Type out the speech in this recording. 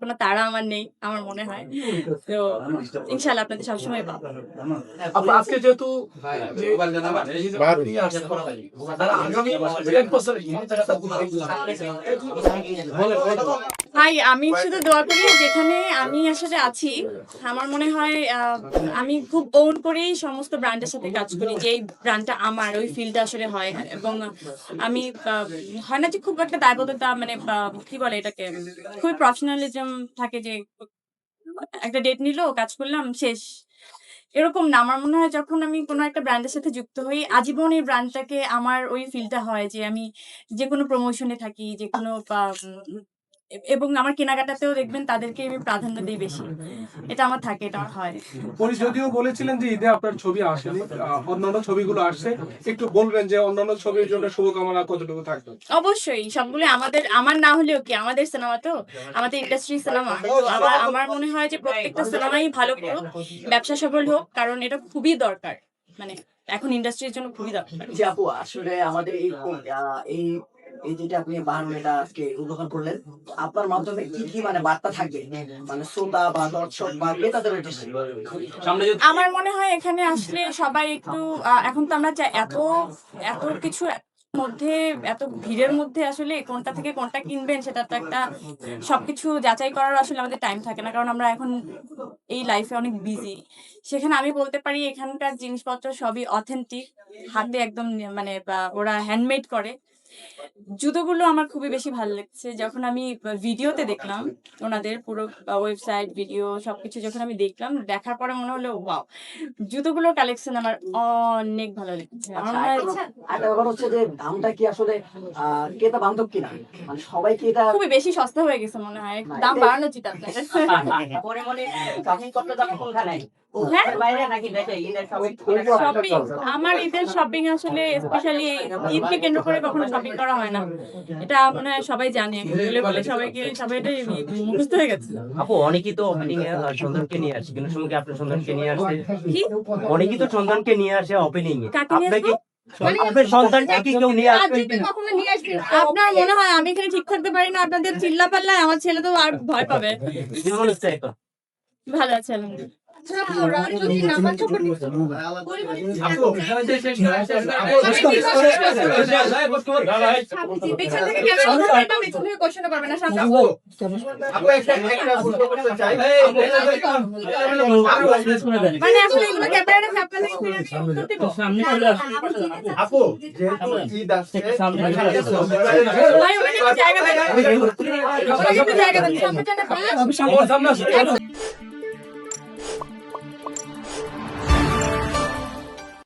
কোনো তাড়া আমার নেই আমার মনে হয়। তো ইনশাআল্লাহ আপনাদের সবসময় পাবো। আজকে যেহেতু ভাই আমি শুধু দোয়া করি যেখানে আমি আসলে আছি আমার মনে হয় আমি খুব ওন করেই সমস্ত ব্র্যান্ডের সাথে কাজ করি যে এই ব্র্যান্ডটা আমার ওই ফিল্ডটা আসলে হয় এবং আমি হয় না যে খুব একটা দায়বদ্ধতা মানে কি বলে এটাকে খুবই প্রফেশনালিজম থাকে যে একটা ডেট নিলো কাজ করলাম শেষ এরকম না। আমার মনে হয় যখন আমি কোনো একটা ব্র্যান্ডের সাথে যুক্ত হই, আজীবন এই ব্র্যান্ডটাকে আমার ওই ফিলটা হয় যে আমি যেকোনো প্রমোশনে থাকি, যেকোনো এবং আমার কেনাকাটাতেও দেখবেন তাদেরকে আমি প্রাধান্য দেই বেশি। এটা আমার থাকে, এটা আমার হয়। উনি যদিও বলেছিলেন যে ঈদে আপনার ছবি আসেনি, অন্যান্য ছবিগুলো আসছে, একটু বলবেন যে অন্যান্য ছবির জন্য শুভকামনা কতটুকু থাকবে? অবশ্যই সবগুলো আমার না হলেও কি আমাদের সিনেমা তো, আমাদের ইন্ডাস্ট্রি সিনেমা। তো আমার মনে হয় যে প্রত্যেকটা সিনেমাই ভালো করুক, ব্যবসা সফল হোক, কারণ এটা খুবই দরকার। মানে এখন ইন্ডাস্ট্রির জন্য খুবই দরকার। জি আপু, আসলে আমাদের এই এই যেটা আপনি বাহানুল এটা আজকে উদ্বোধন করলেন, আপনার মাধ্যমে কি কি মানে বার্তা থাকবে মানে শ্রোতা বা দর্শক বা ক্রেতাদের উদ্দেশ্যে? আমার মনে হয় এখানে আসলে সবাই একটু এখন তো আমরা এত এত কিছু মধ্যে এত ভিড়ের মধ্যে আসলে কোনটা থেকে কোনটা কিনবেন সেটা তো একটা সবকিছু যাচাই করার আসলে আমাদের টাইম থাকে না, কারণ আমরা এখন এই লাইফে অনেক বিজি। সেখানে আমি বলতে পারি এখানকার জিনিসপত্র সবই অথেন্টিক, হাতে একদম মানে ওরা হ্যান্ডমেড করে। জুতোগুলো আমার খুবই বেশি ভালো লাগছে যখন আমি ভিডিওতে দেখলাম, ওনাদের পুরো ওয়েবসাইট ভিডিও সবকিছু যখন আমি দেখলাম, দেখার পরে মনে হলো ওয়াও, জুতোগুলোর কালেকশন আমার অনেক ভালো লেগেছে। আমার মনে হয় একটা ব্যাপার হচ্ছে যে দামটা কি আসলে ক্রেতা বান্ধব কিনা, মানে সবাই কি এটা খুবই বেশি সস্তা হয়ে গেছে মনে হয়, দাম বাড়ানো উচিত আপনাদের। মনে মনে শপিং করতে যাবেন কোনখানে? হ্যাঁ? বাইরে নাকি দেশে ঈদের শপিং? শপিং আমার ঈদের শপিং আসলে স্পেশালি ঈদকে কেন্দ্র করে কখনো শপিং করা হয় না, এটা মনে হয় সবাই জানে। বলে বলে সবাই এটা মুখস্থ হয়ে গেছে। আপু অনেকেই তো ওপেনিং এ চন্দনকে নিয়ে আসে, কিন্তু সময় আপনি চন্দনকে নিয়ে আসে, কি অনেকেই তো চন্দনকে নিয়ে আসে ওপেনিং এ, কাকে নিয়ে আপনাকে আসবো? আপনার সন্তানকে কি কেউ নিয়ে আসবেন কিনা? কখনো নিয়ে আসবেন? আপনার মনে হয় আমি এখানে ঠিক থাকতে পারি না আপনাদের চিল্লা পাল্লায়? আমার ছেলে তো আর ভয় পাবে। জীবন হচ্ছে এখন। ভালো আছে আলহামদুলিল্লাহ। মানে আসলে এগুলো ক্যামেরা আপু যেহেতু ঈদ আসছে, ভাই ওনাকে জায়গা দেন, জায়গা দেন।